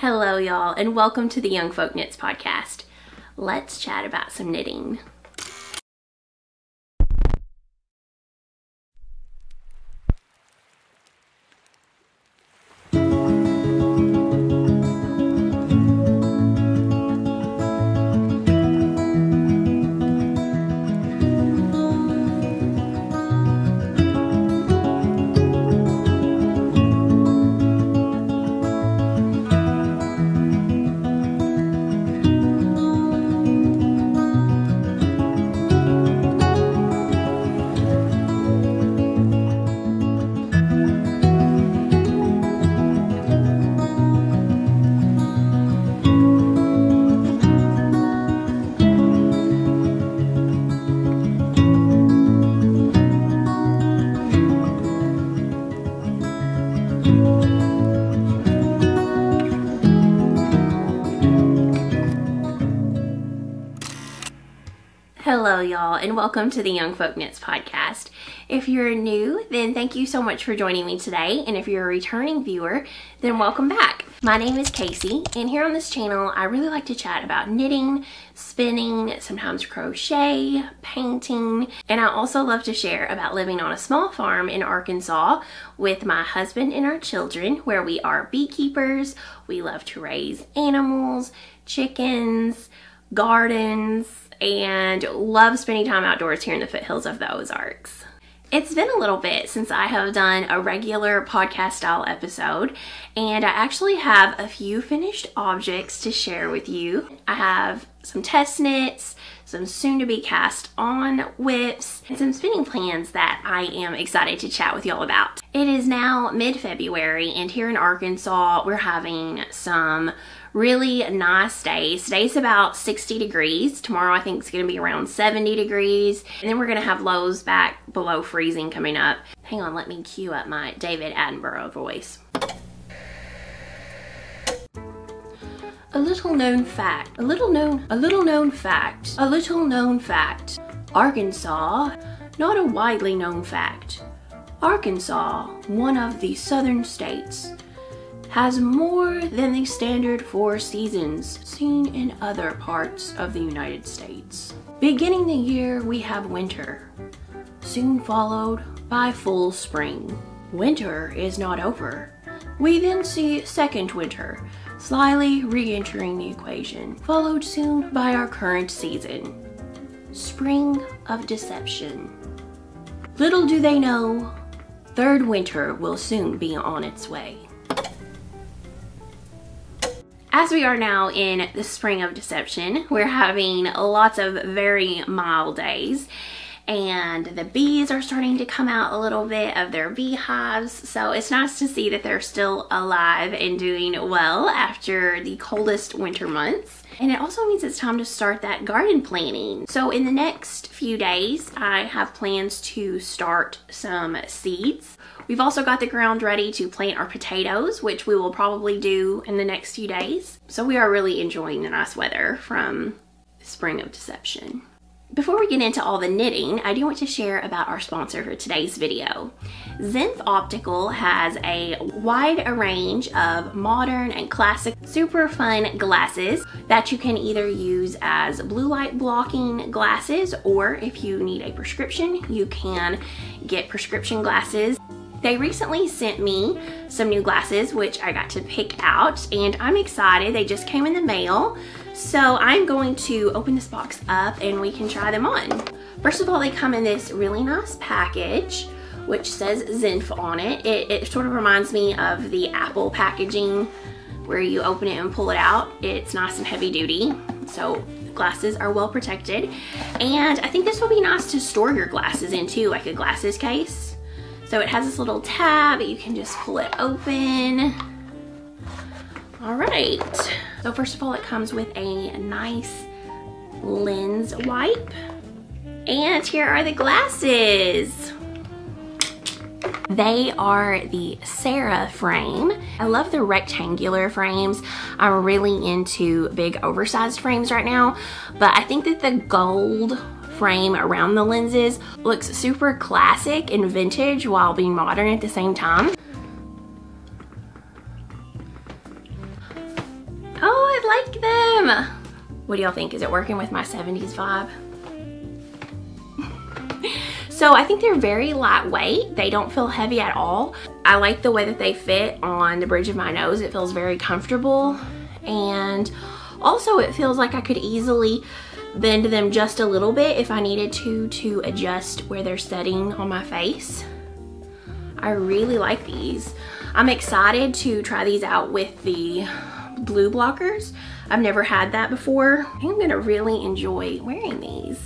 Hello y'all, and welcome to the Young Folk Knits podcast. Let's chat about some knitting. Hello y'all, and welcome to the Young Folk Knits podcast. If you're new, then thank you so much for joining me today, and if you're a returning viewer, then welcome back. My name is Casey, and here on this channel I really like to chat about knitting, spinning, sometimes crochet, painting, and I also love to share about living on a small farm in Arkansas with my husband and our children, where we are beekeepers. We love to raise animals, chickens, gardens, and love spending time outdoors here in the foothills of the Ozarks. It's been a little bit since I have done a regular podcast style episode, and I actually have a few finished objects to share with you. I have some test knits, some soon to be cast on whips, and some spinning plans that I am excited to chat with y'all about. It is now mid-February, and here in Arkansas we're having some really nice days. Today's about 60 degrees. Tomorrow I think it's going to be around 70 degrees. And then we're going to have lows back below freezing coming up. Hang on, let me cue up my David Attenborough voice. A little known fact. Arkansas, not a widely known fact. Arkansas, one of the southern states, has more than the standard 4 seasons seen in other parts of the United States. Beginning the year, we have winter, soon followed by full spring. Winter is not over. We then see second winter, slyly re-entering the equation, followed soon by our current season, spring of deception. Little do they know, third winter will soon be on its way. As we are now in the spring of deception, we're having lots of very mild days, and the bees are starting to come out a little bit of their beehives, so it's nice to see that they're still alive and doing well after the coldest winter months. And it also means it's time to start that garden planting. So in the next few days, I have plans to start some seeds. We've also got the ground ready to plant our potatoes, which we will probably do in the next few days. So we are really enjoying the nice weather from the spring of deception. Before we get into all the knitting, I do want to share about our sponsor for today's video. Zenf Optical has a wide range of modern and classic super fun glasses that you can either use as blue light blocking glasses, or if you need a prescription, you can get prescription glasses. They recently sent me some new glasses, which I got to pick out, and I'm excited. They just came in the mail. So I'm going to open this box up and we can try them on. First of all, they come in this really nice package, which says Zenf on it. It sort of reminds me of the Apple packaging where you open it and pull it out. It's nice and heavy duty, so the glasses are well protected. And I think this will be nice to store your glasses in too, like a glasses case. So it has this little tab, you can just pull it open. All right, so first of all, it comes with a nice lens wipe. And here are the glasses. They are the Sarah frame. I love the rectangular frames. I'm really into big oversized frames right now, but I think that the gold frame around the lenses looks super classic and vintage while being modern at the same time. like them. What do y'all think? Is it working with my 70s vibe? So I think they're very lightweight. They don't feel heavy at all. I like the way that they fit on the bridge of my nose. It feels very comfortable. And also it feels like I could easily bend them just a little bit if I needed to adjust where they're setting on my face. I really like these. I'm excited to try these out with the blue blockers. I've never had that before. I think I'm gonna really enjoy wearing these.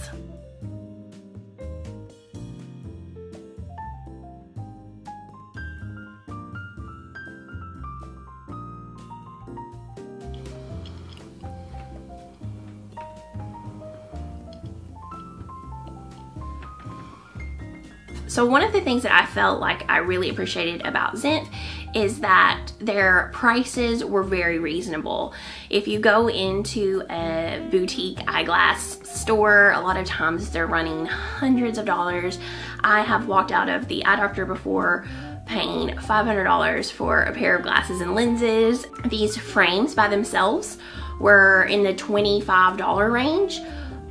So one of the things that I felt like I really appreciated about Zinf is that their prices were very reasonable. If you go into a boutique eyeglass store, a lot of times they're running hundreds of dollars. I have walked out of the eye doctor before paying $500 for a pair of glasses and lenses. These frames by themselves were in the $25 range.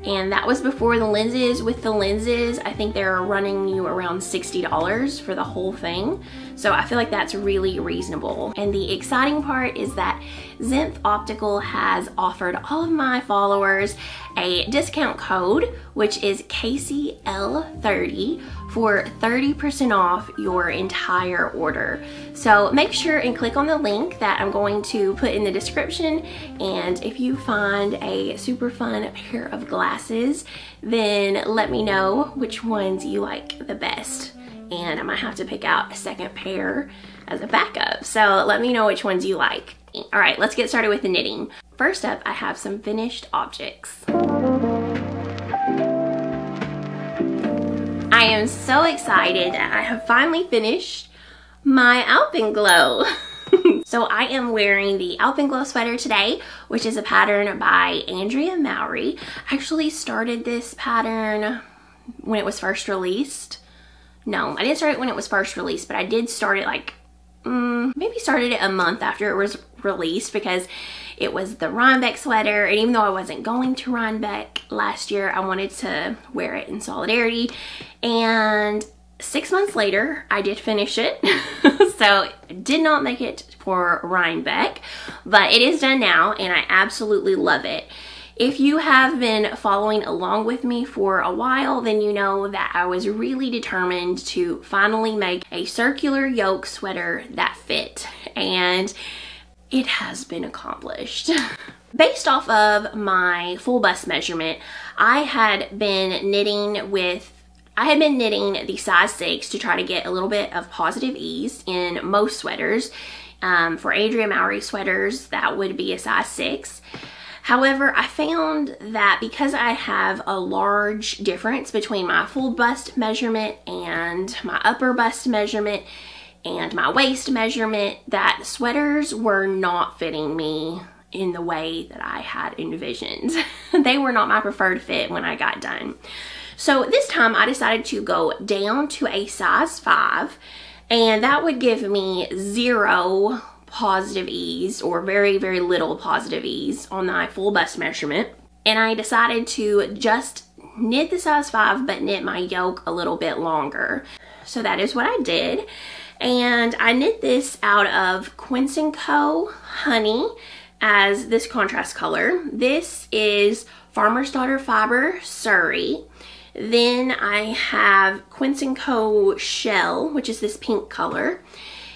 And that was before the lenses. With the lenses, I think they're running you around $60 for the whole thing. So I feel like that's really reasonable. And the exciting part is that Zinf Optical has offered all of my followers a discount code, which is KCL30 for 30% off your entire order. So make sure and click on the link that I'm going to put in the description. And if you find a super fun pair of glasses, then let me know which ones you like the best. And I might have to pick out a second pair as a backup. So let me know which ones you like. All right, let's get started with the knitting. First up, I have some finished objects. I am so excited that I have finally finished my Alpenglow. So I am wearing the Alpenglow sweater today, which is a pattern by Andrea Mowry. I actually started this pattern when it was first released. No, I didn't start it when it was first released, but I did start it like, maybe started it a month after it was released because it was the Rhinebeck sweater. And even though I wasn't going to Rhinebeck last year, I wanted to wear it in solidarity. And 6 months later, I did finish it. So I did not make it for Rhinebeck, but it is done now and I absolutely love it. If you have been following along with me for a while, then you know that I was really determined to finally make a circular yoke sweater that fit, and it has been accomplished. Based off of my full bust measurement, I had been knitting the size 6 to try to get a little bit of positive ease in most sweaters. For Andrea Mowry sweaters, that would be a size 6. However, I found that because I have a large difference between my full bust measurement and my upper bust measurement and my waist measurement, that sweaters were not fitting me in the way that I had envisioned. They were not my preferred fit when I got done. So this time I decided to go down to a size 5, and that would give me 0 positive ease, or very, very little positive ease on my full bust measurement. And I decided to just knit the size 5, but knit my yoke a little bit longer. So that is what I did. And I knit this out of Quince & Co. Honey as this contrast color. This is Farmer's Daughter Fiber Surrey. Then I have Quince & Co. Shell, which is this pink color.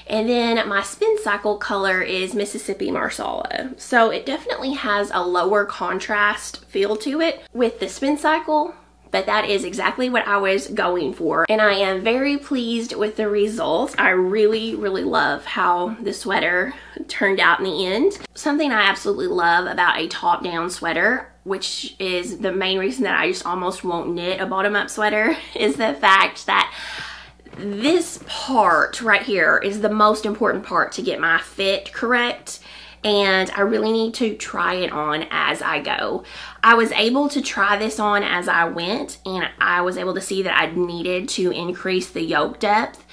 And then my spin cycle color is Mississippi Marsala. So it definitely has a lower contrast feel to it with the spin cycle, but that is exactly what I was going for. And I am very pleased with the results. I really, really love how the sweater turned out in the end. Something I absolutely love about a top-down sweater, which is the main reason that I just almost won't knit a bottom-up sweater, is the fact that this part right here is the most important part to get my fit correct, and I really need to try it on as I go. I was able to try this on as I went, and I was able to see that I needed to increase the yoke depth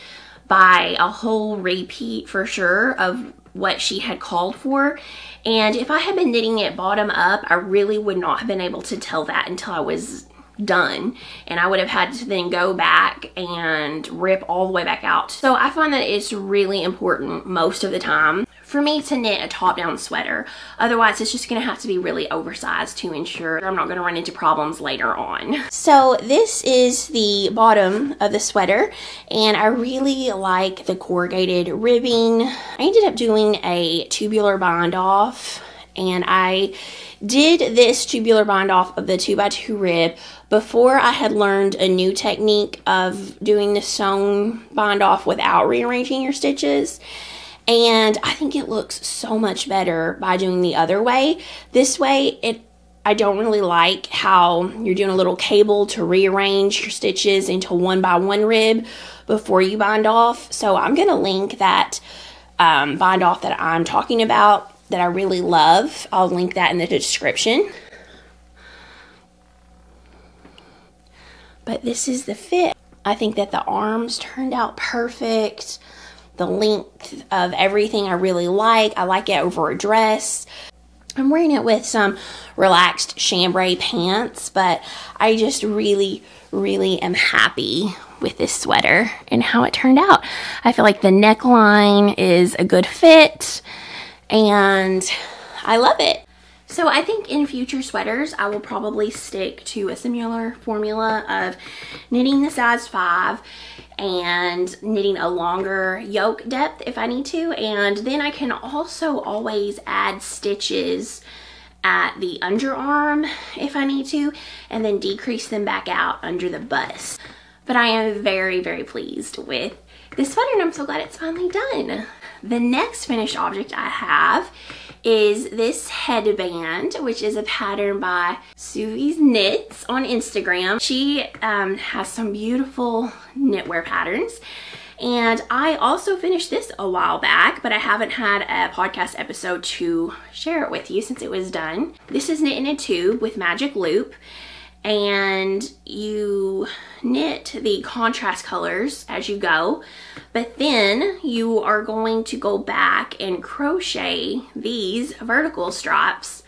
by a whole repeat for sure of what she had called for. And if I had been knitting it bottom up, I really would not have been able to tell that until I was done, and I would have had to then go back and rip all the way back out. So I find that it's really important most of the time for me to knit a top-down sweater. Otherwise, it's just gonna have to be really oversized to ensure I'm not gonna run into problems later on. So this is the bottom of the sweater, and I really like the corrugated ribbing. I ended up doing a tubular bind off, and I did this tubular bind off of the 2x2 rib before I had learned a new technique of doing the sewn bind off without rearranging your stitches. And I think it looks so much better by doing the other way. This way, I don't really like how you're doing a little cable to rearrange your stitches into 1x1 rib before you bind off. So I'm gonna link that bind off that I'm talking about that I really love. I'll link that in the description. But this is the fit. I think that the arms turned out perfect. The length of everything I really like. I like it over a dress. I'm wearing it with some relaxed chambray pants, but I just really, really am happy with this sweater and how it turned out. I feel like the neckline is a good fit, and I love it. So I think in future sweaters, I will probably stick to a similar formula of knitting the size 5 and knitting a longer yoke depth if I need to. And then I can also always add stitches at the underarm if I need to, and then decrease them back out under the bust. But I am very, very pleased with this sweater, and I'm so glad it's finally done. The next finished object I have is this headband, which is a pattern by Suvi's Knits on Instagram. She has some beautiful knitwear patterns, and I also finished this a while back, but I haven't had a podcast episode to share it with you since it was done. This is knit in a tube with magic loop, and you knit the contrast colors as you go, but then you are going to go back and crochet these vertical stripes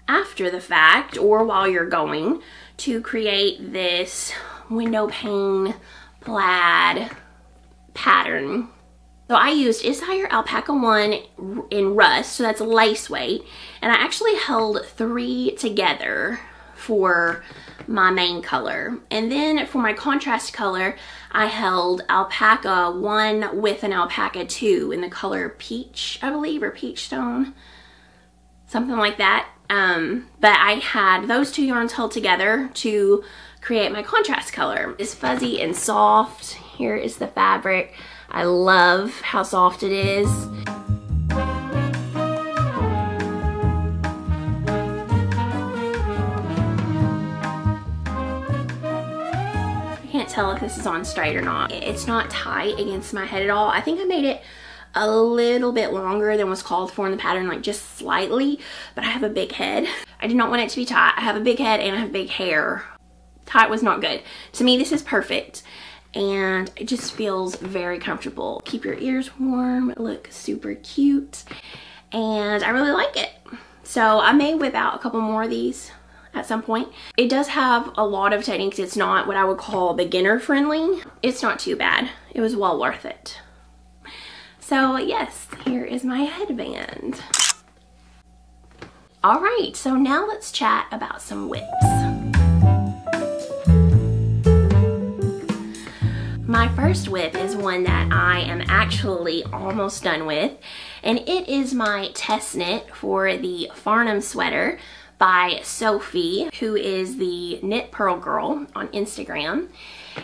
after the fact or while you're going to create this window pane plaid pattern. So I used Ishire Alpaca 1 in rust, so that's lace weight, and I actually held 3 together for my main color. And then for my contrast color, I held Alpaca 1 with an Alpaca 2 in the color Peach, I believe, or Peach Stone, something like that. But I had those 2 yarns held together to create my contrast color. It's fuzzy and soft. Here is the fabric. I love how soft it is. Tell if this is on straight or not. It's not tight against my head at all. I think I made it a little bit longer than was called for in the pattern, like just slightly, but I have a big head. I did not want it to be tight. I have a big head and I have big hair. Tight was not good. To me, this is perfect, and it just feels very comfortable. Keep your ears warm, look super cute, and I really like it. So I may whip out a couple more of these at some point. It does have a lot of techniques. It's not what I would call beginner friendly. It's not too bad. It was well worth it. So yes, here is my headband. All right, so now let's chat about some whips. My first whip is one that I am actually almost done with, and it is my test knit for the Farnham sweater by Sophie, who is the Knit Pearl Girl on Instagram.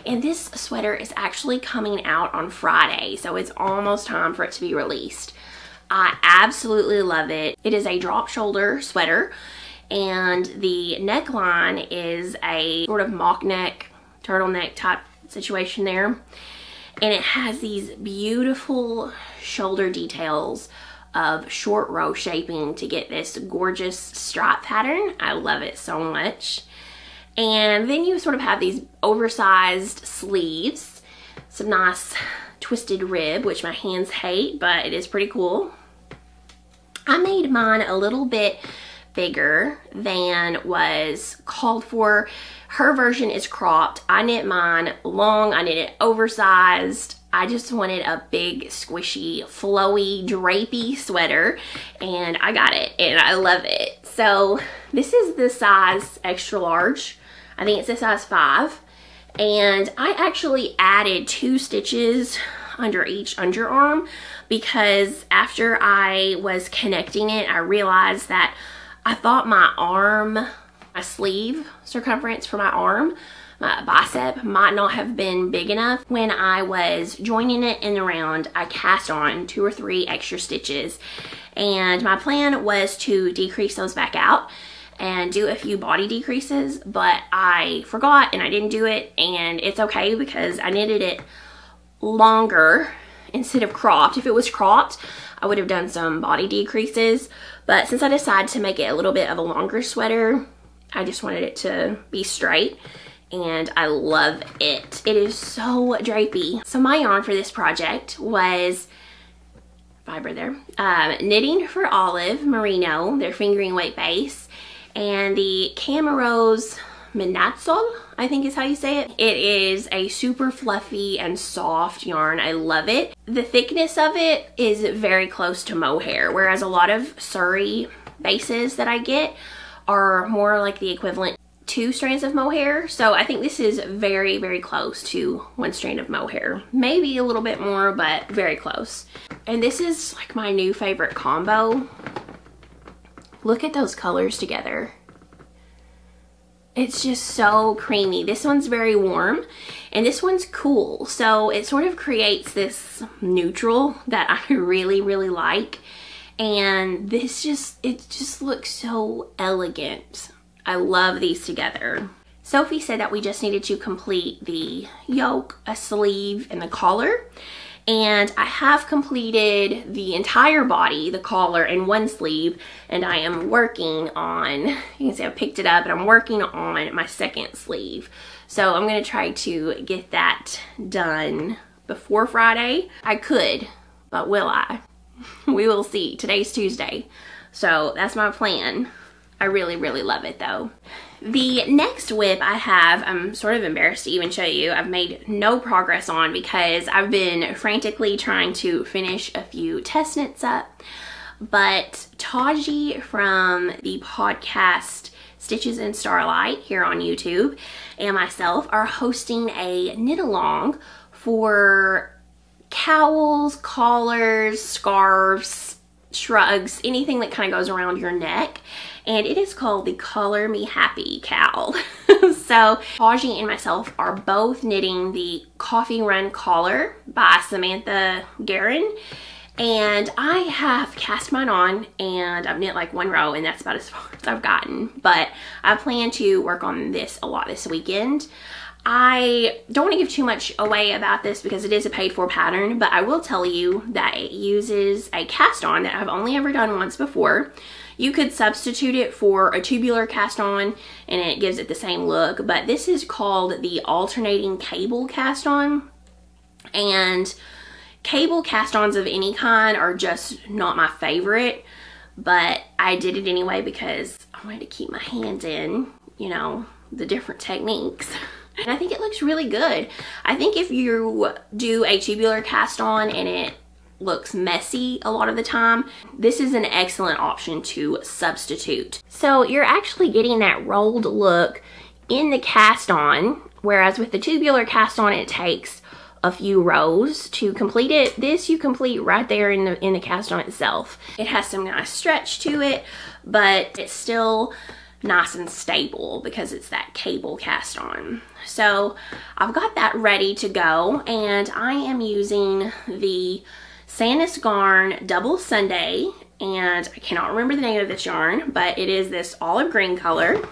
And this sweater is actually coming out on Friday, so it's almost time for it to be released. I absolutely love it. It is a drop shoulder sweater, and the neckline is a sort of mock neck, turtleneck type situation there. And it has these beautiful shoulder details of short row shaping to get this gorgeous stripe pattern. I love it so much. And then you sort of have these oversized sleeves, some nice twisted rib, which my hands hate, but it is pretty cool. I made mine a little bit bigger than was called for. Her version is cropped. I knit mine long. I knit it oversized. I just wanted a big, squishy, flowy, drapey sweater, and I got it, and I love it. So this is the size extra large. I think it's a size 5, and I actually added 2 stitches under each underarm because after I was connecting it, I realized that I thought my sleeve circumference for my arm, my bicep, might not have been big enough. When I was joining it in the round, I cast on 2 or 3 extra stitches, and my plan was to decrease those back out and do a few body decreases, but I forgot and I didn't do it, and it's okay because I knitted it longer instead of cropped. If it was cropped, I would have done some body decreases, but since I decided to make it a little bit of a longer sweater, I just wanted it to be straight, and I love it. It is so drapey. So my yarn for this project was fiber there, Knitting for Olive Merino, their fingering weight base, and the Camarose Minatsol, I think is how you say it. It is a super fluffy and soft yarn. I love it. The thickness of it is very close to mohair, whereas a lot of Surrey bases that I get are more like the equivalent 2 strands of mohair. So I think this is very, very close to 1 strand of mohair. Maybe a little bit more, but very close. And this is like my new favorite combo. Look at those colors together. It's just so creamy. This one's very warm and this one's cool. So it sort of creates this neutral that I really, really like. And this it just looks so elegant. I love these together. Sophie said that we just needed to complete the yoke, a sleeve, and the collar. And I have completed the entire body, the collar, and 1 sleeve, and I am working on, you can see I picked it up, and I'm working on my 2nd sleeve. So I'm gonna try to get that done before Friday. I could, but will I? We will see. Today's Tuesday, so that's my plan. I really, really love it though. The next WIP I have, I'm sort of embarrassed to even show you, I've made no progress on because I've been frantically trying to finish a few test knits up. But Taji from the podcast Stitches in Starlight here on YouTube and myself are hosting a knit along for cowls, collars, scarves, shrugs, anything that kind of goes around your neck. And it is called the Color Me Happy cowl. So Taji and myself are both knitting the Coffee Run collar by Samantha Guerin. And I have cast mine on and I've knit like 1 row, and that's about as far as I've gotten. But I plan to work on this a lot this weekend. I don't want to give too much away about this because it is a paid for pattern, but I will tell you that it uses a cast on that I've only ever done once before. You could substitute it for a tubular cast on and it gives it the same look, but this is called the alternating cable cast on. And cable cast ons of any kind are just not my favorite, but I did it anyway because I wanted to keep my hands in, you know, the different techniques. And I think it looks really good. I think if you do a tubular cast on and it looks messy a lot of the time, this is an excellent option to substitute. So you're actually getting that rolled look in the cast on, whereas with the tubular cast on it takes a few rows to complete it. This you complete right there in the cast on itself. It has some nice stretch to it, but it's still nice and stable because it's that cable cast on. So I've got that ready to go, and I am using the Sanus Garn Double Sunday, and I cannot remember the name of this yarn, but it is this olive green color.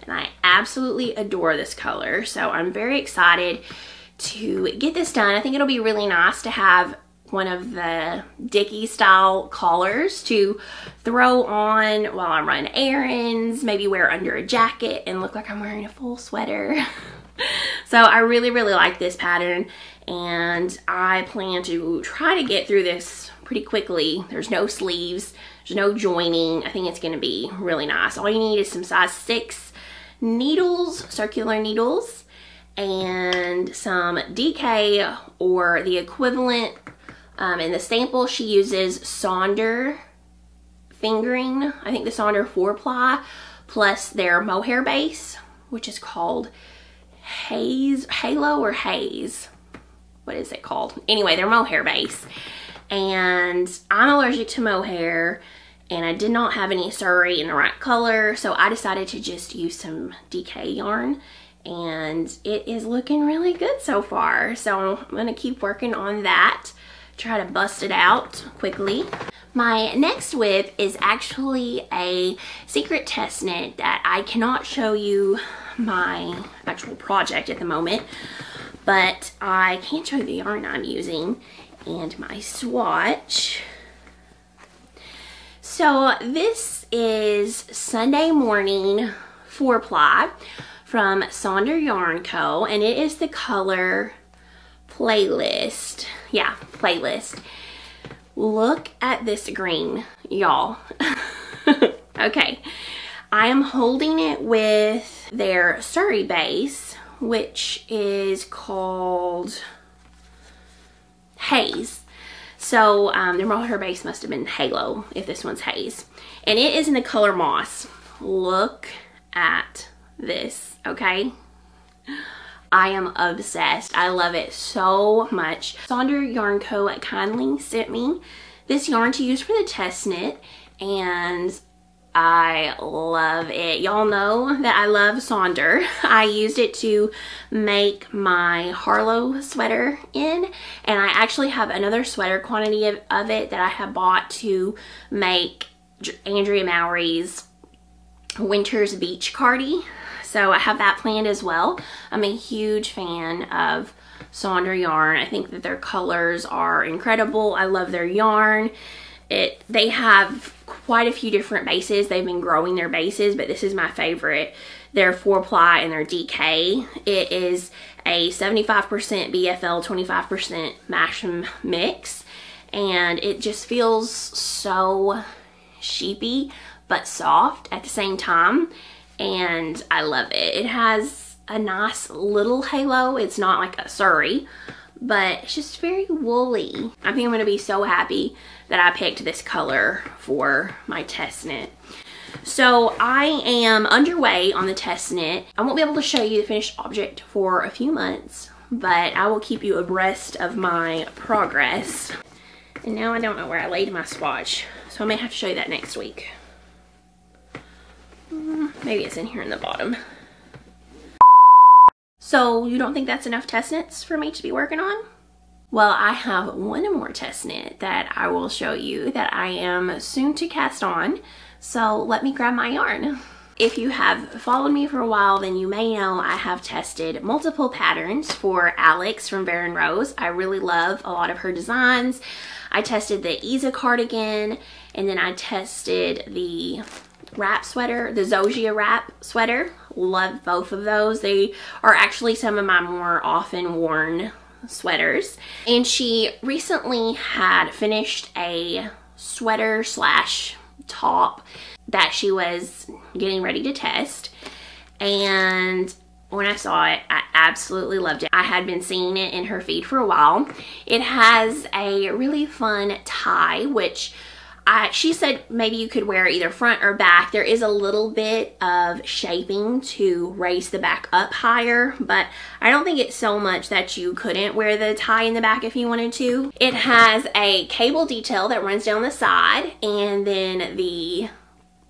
And I absolutely adore this color, so I'm very excited to get this done. I think it'll be really nice to have one of the Dickie style collars to throw on while I'm running errands, maybe wear under a jacket and look like I'm wearing a full sweater. So I really, really like this pattern, and I plan to try to get through this pretty quickly. There's no sleeves, there's no joining. I think it's going to be really nice. All you need is some size 6 needles, circular needles, and some DK or the equivalent. In the sample she uses Sonder fingering, I think the Sonder 4-ply, plus their mohair base, which is called Halo or Haze. What is it called? Anyway, their mohair base. And I'm allergic to mohair, and I did not have any Surrey in the right color, so I decided to just use some DK yarn, and it is looking really good so far. So I'm gonna keep working on that, try to bust it out quickly. My next whip is actually a secret test knit that I cannot show you my actual project at the moment, but I can show you the yarn I'm using and my swatch. So this is Sunday Morning 4-ply from Sonder Yarn Co. and it is the color Playlist. Yeah, Playlist. Look at this green, y'all. Okay, I am holding it with their Surrey base, which is called Haze. So their mohair base must have been Halo if this one's Haze. And it is in the color Moss. Look at this, okay? I am obsessed. I love it so much. Sonder Yarn Co. kindly sent me this yarn to use for the test knit, and I love it. Y'all know that I love Sonder. I used it to make my Harlow sweater in, and I actually have another sweater quantity of it that I have bought to make Andrea Mowry's Winter's Beach Cardi. So I have that planned as well. I'm a huge fan of Sonder yarn. I think that their colors are incredible. I love their yarn. They have quite a few different bases. They've been growing their bases, but this is my favorite. Their 4-ply and their DK. It is a 75% BFL, 25% Masham mix, and it just feels so sheepy but soft at the same time, and I love it. It has a nice little halo. It's not like a Surrey, but it's just very woolly. I think I'm gonna be so happy that I picked this color for my test knit. So I am underway on the test knit. I won't be able to show you the finished object for a few months, but I will keep you abreast of my progress. And now I don't know where I laid my swatch, so I may have to show you that next week. Maybe it's in here in the bottom. So you don't think that's enough test knits for me to be working on? Well, I have one more test knit that I will show you that I am soon to cast on. So let me grab my yarn. If you have followed me for a while, then you may know I have tested multiple patterns for Alex from Bear and Rose. I really love a lot of her designs. I tested the Isa cardigan, and then I tested the wrap sweater, the Zosia wrap sweater. Love both of those. They are actually some of my more often worn sweaters. And she recently had finished a sweater slash top that she was getting ready to test, and when I saw it, I absolutely loved it. I had been seeing it in her feed for a while. It has a really fun tie, which she said maybe you could wear either front or back. There is a little bit of shaping to raise the back up higher, but I don't think it's so much that you couldn't wear the tie in the back if you wanted to. It has a cable detail that runs down the side, and then the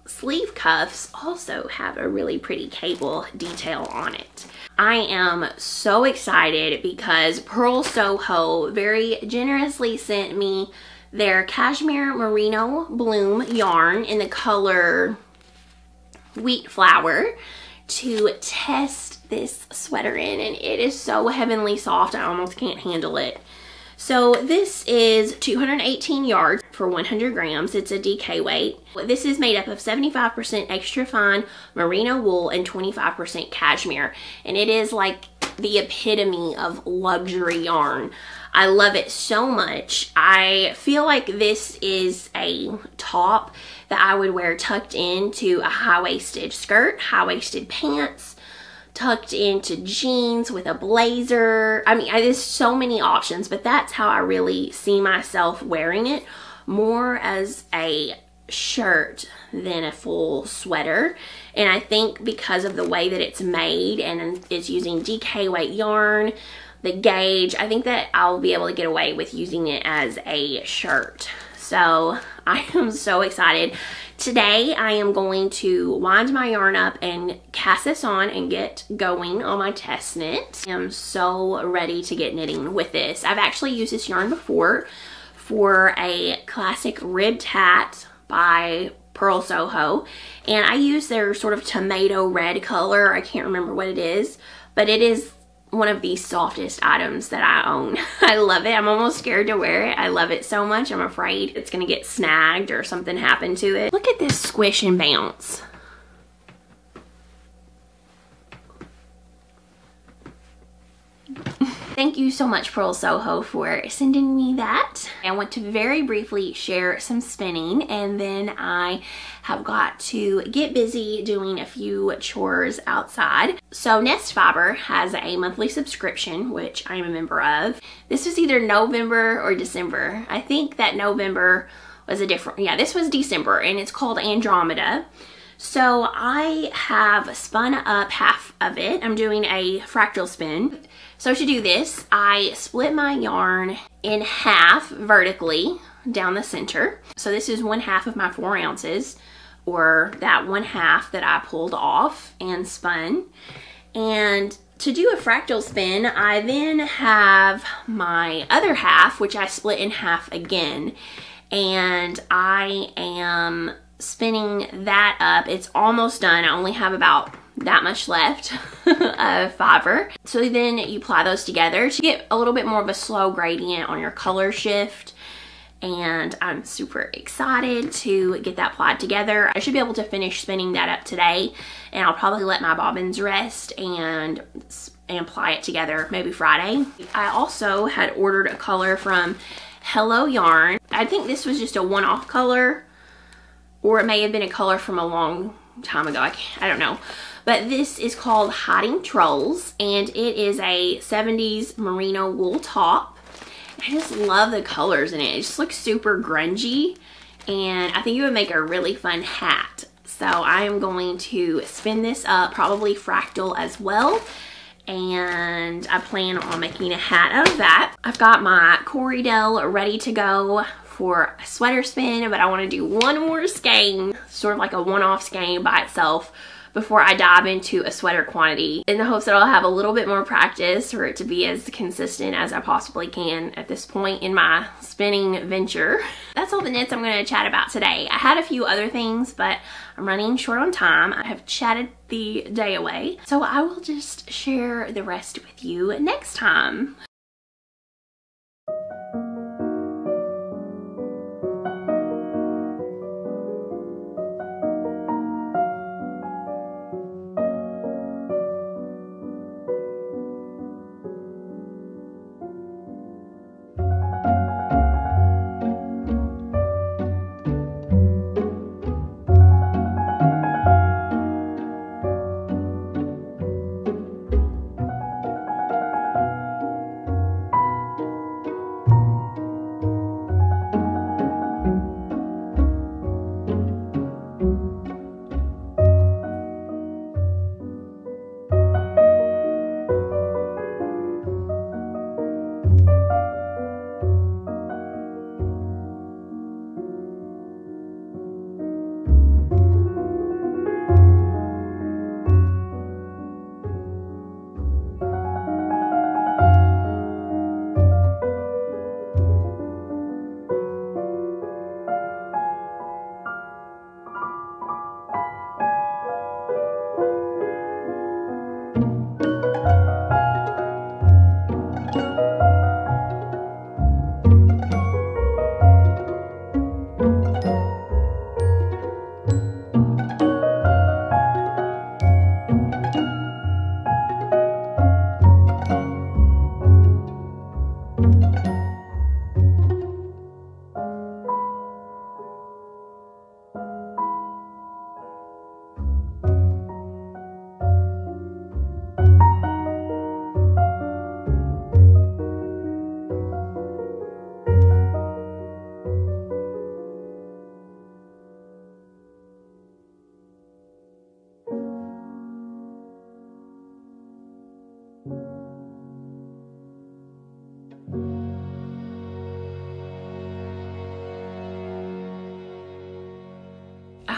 sleeve cuffs also have a really pretty cable detail on it. I am so excited because Pearl Soho very generously sent me their Cashmere Merino Bloom yarn in the color Wheat Flour to test this sweater in, and it is so heavenly soft I almost can't handle it. So this is 218 yards for 100 grams. It's a DK weight. This is made up of 75% extra fine merino wool and 25% cashmere, and it is like the epitome of luxury yarn. I love it so much. I feel like this is a top that I would wear tucked into a high-waisted skirt, high-waisted pants, tucked into jeans with a blazer. I mean, there's so many options, but that's how I really see myself wearing it, more as a shirt than a full sweater. And I think because of the way that it's made and it's using DK weight yarn, the gauge, I think that I'll be able to get away with using it as a shirt. So I am so excited. Today I am going to wind my yarn up and cast this on and get going on my test knit. I am so ready to get knitting with this. I've actually used this yarn before for a classic ribbed hat by Pearl Soho, and I use their sort of tomato red color. I can't remember what it is, but it is one of the softest items that I own. I love it. I'm almost scared to wear it. I love it so much. I'm afraid it's gonna get snagged or something happen to it. Look at this squish and bounce. Thank you so much, Pearl Soho, for sending me that. I want to very briefly share some spinning, and then I have got to get busy doing a few chores outside. So Nest Fiber has a monthly subscription, which I am a member of. This was either November or December. I think that November was a different, yeah, this was December, and it's called Andromeda. So I have spun up half of it. I'm doing a fractal spin. So to do this, I split my yarn in half vertically down the center. So this is 1/2 of my 4 ounces, or that 1/2 that I pulled off and spun. And to do a fractal spin, I then have my other half, which I split in half again. And I am spinning that up. It's almost done. I only have about that much left of fiber. So then you apply those together to get a little bit more of a slow gradient on your color shift. And I'm super excited to get that applied together. I should be able to finish spinning that up today, and I'll probably let my bobbins rest and apply it together maybe Friday. I also had ordered a color from Hello Yarn. I think this was just a one-off color, or it may have been a color from a long time ago. I don't know. But this is called Hiding Trolls, and it is a 70s merino wool top. I just love the colors in it. It just looks super grungy, and I think it would make a really fun hat. So I am going to spin this up, probably fractal as well, and I plan on making a hat out of that. I've got my Corriedale ready to go for a sweater spin, but I want to do one more skein, sort of like a one-off skein by itself, before I dive into a sweater quantity, in the hopes that I'll have a little bit more practice for it to be as consistent as I possibly can at this point in my spinning venture. That's all the knits I'm going to chat about today. I had a few other things, but I'm running short on time. I have chatted the day away, so I will just share the rest with you next time.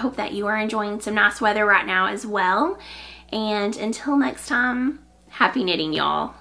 hope that you are enjoying some nice weather right now as well. And until next time, happy knitting, y'all.